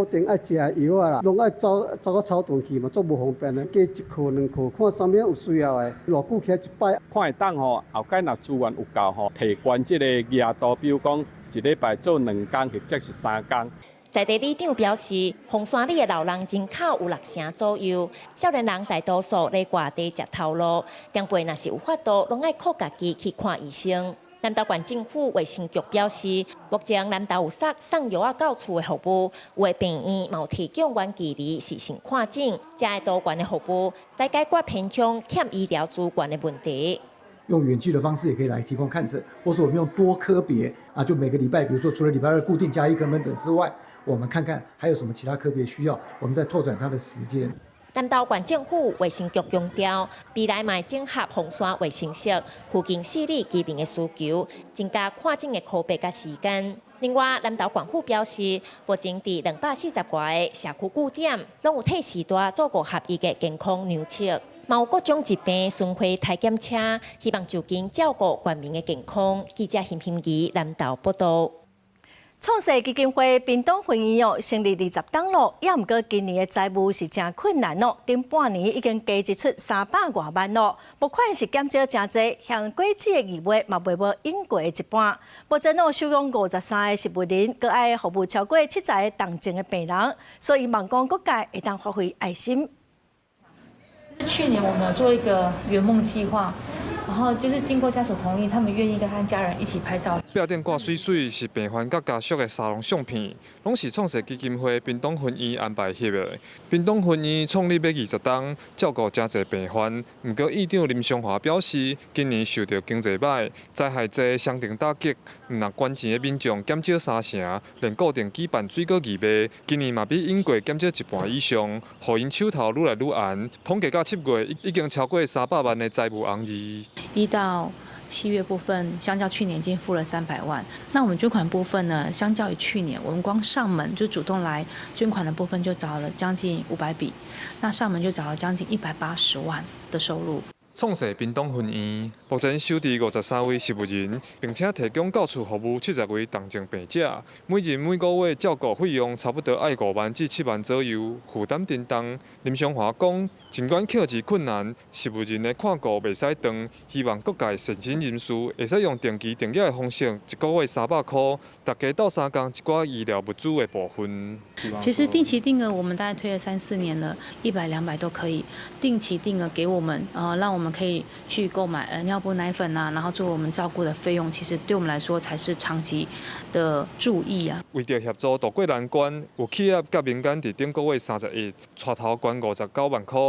定爱食药啊啦，拢爱走到草屯去嘛，足无方便的。加1课2课，看啥物有需要的，偌久起来1摆。看会当后盖若资源有够提悬即个额度，比如讲1礼拜做2天或者是3天。在地里长表示，凤山里的老人人口有6成左右，少年人大多数在外地食头路，长辈若是有法度，拢爱靠家己去看医生。南投县政府卫生局表示，目前南投有送药到厝的服务，有的病院嘛有提供远距离视讯看诊，这个多元的服务来解决偏乡欠医疗资源的问题。用远距的方式也可以来提供看诊，或是我们用多科别啊，就每个礼拜，比如说除了礼拜2固定加1科门诊之外，我们看看还有什么其他科别需要，我们再拓展它的时间。南投县政府卫生局强调，未来嘛整合凤山卫生室附近市里居民的需求，增加看诊的科别甲时间。另外，南投县府表示，目前伫240多个社区据点，拢有替时代做过合宜的健康牛测，嘛有各种疾病巡回体检车，希望就近照顾全民的健康。记者辛欣怡南投报道。创世基金会屏东分院成立20档了，也毋过今年的财务是真困难咯。顶半年已经加支出300多万咯，目款是减少真侪，向过去的2月嘛袂无应过一半。目前收容53个植物人，佮爱服务超过70个重症的病人，所以望讲各界会当发挥爱心。去年我们有做一个圆梦计划。然后就是经过家属同意，他们愿意跟他家人一起拍照。表店挂水水是病患甲家属的沙龙相片，拢是创世基金会屏东分院安排翕的。屏东分院创立要20档，照顾真侪病患。不过院长林湘华表示，今年受到经济歹、灾害济相当打击，毋但捐钱的民众减少3成，连固定举办水果义卖，今年嘛比应过减少1半以上，互因手头愈来愈红。统计到7月，已经超过300万的财务红利。1到7月部分相较去年已经付了300万。那我们捐款部分呢，相较于去年，我们光上门就主动来捐款的部分就找了将近500笔，那上门就找了将近180万的收入。创设屏东分院目前收治53位植物人，并且提供到厝服务70位重症病者，每人每个月照顾费用差不多爱5万至7万左右，负担沉重。林湘华讲，尽管扣钱困难，植物人的看顾袂使断，希望各界善心人士会使用定期定额的方式，一个月300块，大家斗3工一寡医疗物资的部分。其实定期定额我们大概推了3、4年了，100、200都可以定期定额给我们，让我们可以去购买尿布、奶粉啊，然后做我们照顾的费用，其实对我们来说才是长期的注意啊。为着协助渡过难关，有企业甲民间伫顶个月30日带头捐59万块，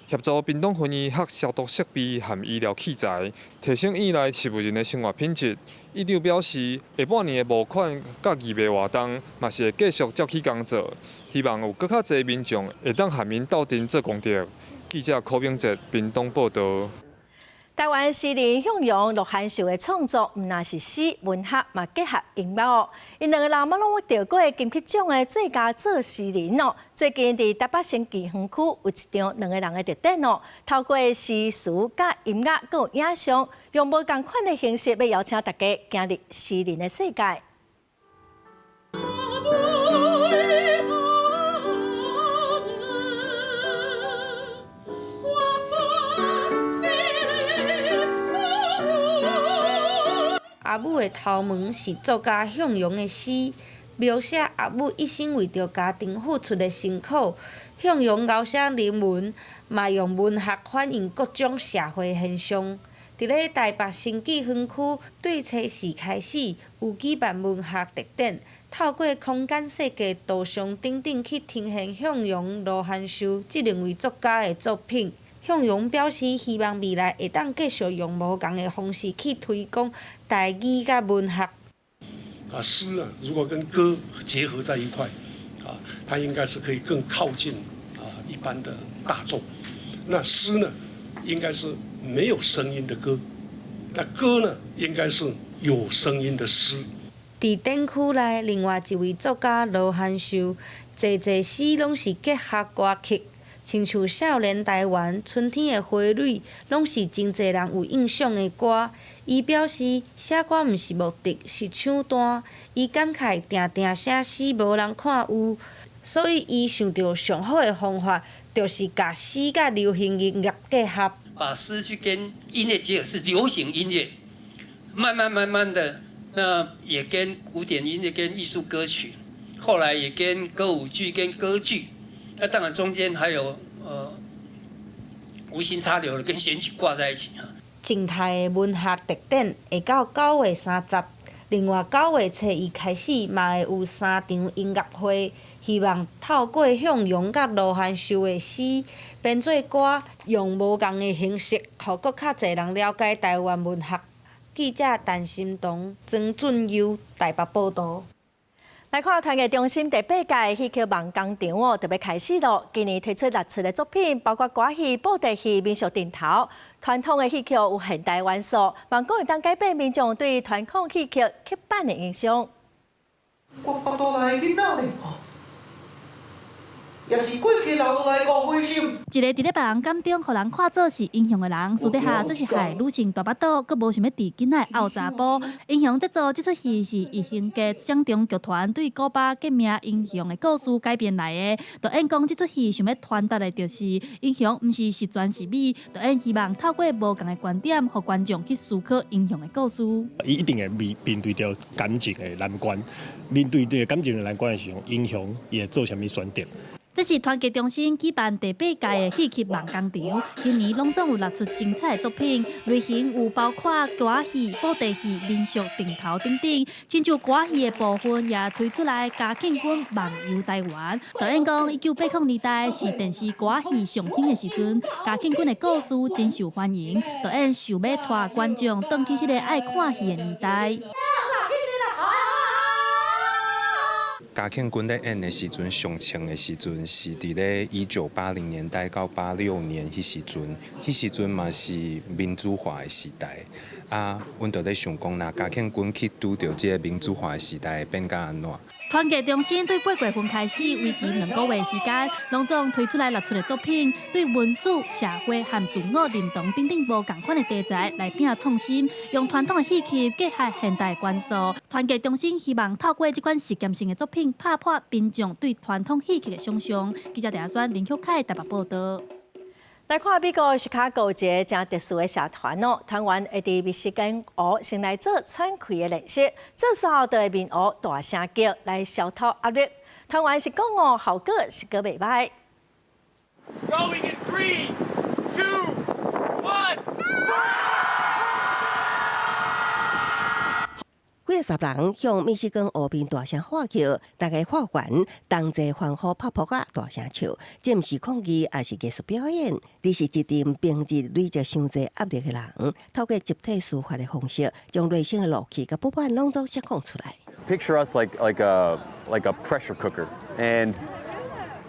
协助屏东分院核消毒设备和医疗器材，提升院内植物人的生活品质。院长表示，下半年的募款甲义卖活动，嘛是会继续接起工作，希望有更较侪民众会当和民斗阵做功德。记者柯明哲，屏东报道。台湾诗人向阳、罗汉秀的创作，唔那是诗文学嘛结合音乐哦。因两个人嘛拢获得过金曲奖的最佳作诗人哦。最近伫台北新奇园区有一场两个人的特展哦，透过诗词甲音乐，佮有影像，用无同款的形式，要邀请大家进入诗人的世界。阿母的头毛是作家向阳的诗，描写阿母一生为着家庭付出的辛苦。向阳描写人文，嘛用文学反映各种社会现象。伫咧台北新奇园区对初四开始有举办文学特展，透过空间设计图像等等去呈现向阳、罗汉秀这两位作家的作品。向阳表示，希望未来会当继续用无同的方式去推广台语甲文学。诗如果跟歌结合在一块，它应该是可以更靠近一般的大众。那诗呢，应该是没有声音的歌；那歌呢，应该是有声音的诗。伫展区内，另外一位作家罗汉秀，侪诗拢是结合歌曲。亲像《少年台湾》《春天的花蕊》，拢是真侪人有印象的歌。伊表示，写歌毋是目的，是抢单。伊感慨定定写诗无人看有，所以伊想到上好的方法，就是甲诗甲流行音乐结合。把诗去跟音乐结合，是流行音乐，慢慢的，那也跟古典音乐、跟艺术歌曲，后来也跟歌舞剧、跟歌剧。那当然，中间还有无心插柳的跟选举挂在一起哈。静态的文学特展会到9月30，另外9月初1开始嘛会有3场音乐会，希望透过向阳甲罗汉秀的诗编做歌，用无同的形式，互搁较侪人了解台湾文学。记者陈心彤、曾俊佑台北报道。来看团结中心第8届戏曲梦工场哦，特别开始咯。今年推出6出的作品，包括歌戏、布袋戏、民俗阵头。传统的戏曲有现代元素，望讲会当改变民众对传统戏曲刻板的印象。我巴肚内囡仔咧，也是过去老来误会心。一个伫咧别人眼中，互人看做是英雄的人，私底下说是害女性大巴肚，佮无想要治囡仔后查甫。英雄制作这出戏是以新界掌中剧团对古巴革命英雄的故事改编来的。导演讲，这出戏想要传达的就是英雄毋是是全是美。导演希望透过无同的观点，互观众去思考英雄的故事。伊一定会面对着感情的难关，面对着感情的难关的时候，英雄也做啥物选择？这是团结中心举办第8届的戏曲梦工场，今年拢总有6出精彩的作品，类型有包括歌戏、布袋戏、民俗阵头等等。亲像歌戏的部分也推出来嘉庆君梦游台湾。导演讲，1980年代是电视歌戏上兴的时阵，嘉庆君的故事真受欢迎。导演想要带观众回去迄个爱看戏的年代。嘉庆军咧演的时阵，上清的时阵是伫咧1980年代到86年迄时阵，迄时阵嘛是民主化的时代。啊，阮就咧想讲，若嘉庆军去拄着即个民主化的时代，变甲安怎？团结中心对8月份开始，为期2个月时间，隆重推出来6出的作品，对文史、社会和自我认同等等无同款的题材来拼创新，用传统的戏曲结合现代元素。团结中心希望透过这款实验性的作品，打破民众对传统戏曲的想象。记者陈亚轩、林秀凯台北报道。来看美国芝加哥一个真特殊的社团哦，团员会伫密西根湖先来做喘气的练习，这时候就会面湖大声叫来消脱压力。团员是讲哦，效果是个袂歹。Going in 3, 2, 1. 几个10人向密西根湖边大声喊叫，大家喊完，同齐欢呼拍扑啊，大声唱。这毋是抗议，也是艺术表演。你是一阵平日累着伤济压力的人，透过集体抒发的方式，将内心的怒气甲不满拢总释放出来。Picture us like a pressure cooker, and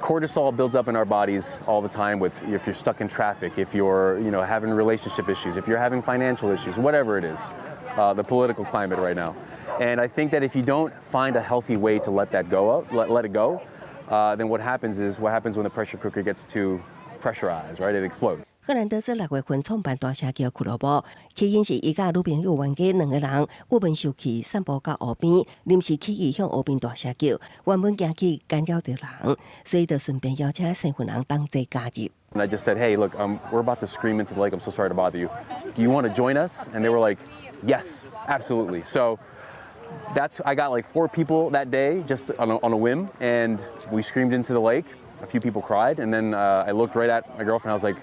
cortisol builds up in our bodies all the time. If you're stuck in traffic, if you're having relationship issues, if you're having financial issues, whatever it is, the political climate right now. And I think that if you don't find a healthy way to let that go, let it go, then what happens when the pressure cooker gets too pressurized, right? It explodes. 赫兰德兹6月份创办大声叫俱乐部，起因是伊甲女朋友冤家2个人郁闷受气，散步到湖边，临时起意向湖边大声叫，原本惊去干扰到人，所以就顺便邀请3份人同齐加入。And I just said, hey, look, we're about to scream into the lake. I'm so sorry to bother you. Do you want to join us? And they were like, yes, absolutely. So I got like 4 people that day just on a whim, and we screamed into the lake. A few people cried, and then I looked right at my girlfriend. I was like,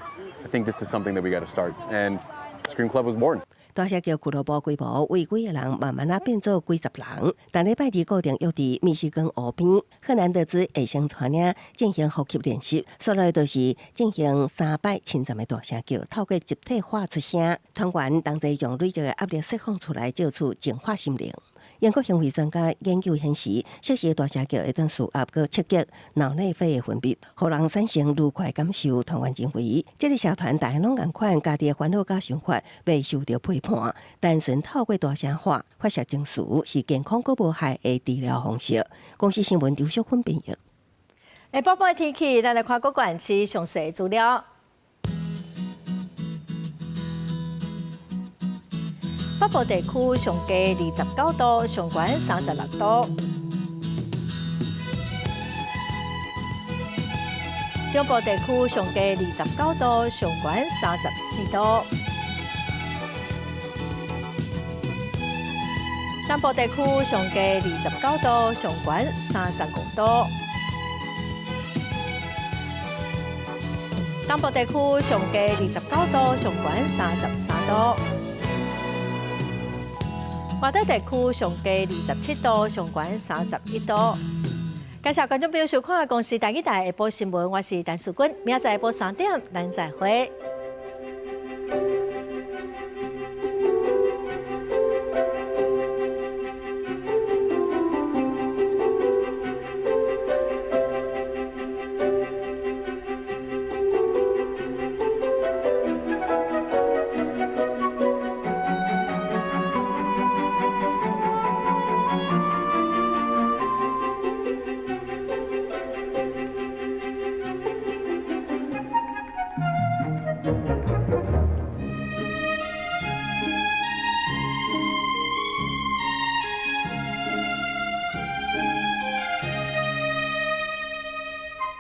I think this is something that we got to start. And Scream Club was born. 大声叫俱乐部规模为几个人慢慢变做几十人，但礼拜二固定约伫密西根湖边，赫兰德兹会先带领进行呼吸练习，所来就是进行3摆深沉的大声叫，透过集体发出声，团员同齐将累积的压力释放出来，借此净化心灵。英国行为专家研究显示，适时的大声叫会当舒压佮刺激脑内啡的分泌，互人产生愉快感受。团员认为，这个社团大家拢同款，家己的烦恼甲想法未受到批判，单纯透过大声话发泄情绪，是健康佮无害的治疗方式。公司新闻刘淑芬编译。下晡的天气，咱来看各县市详细资料。北部地区上低29度，上悬36度；中部地区上低29度，上悬34度；南部地区上低29度，上悬35度；东部地区上低29度，上悬33度。华东地区上低27度，上悬31度。感谢观众朋友收看《公视台语台下晡新闻》，我是陈淑君，明仔载下晡3点，咱再会。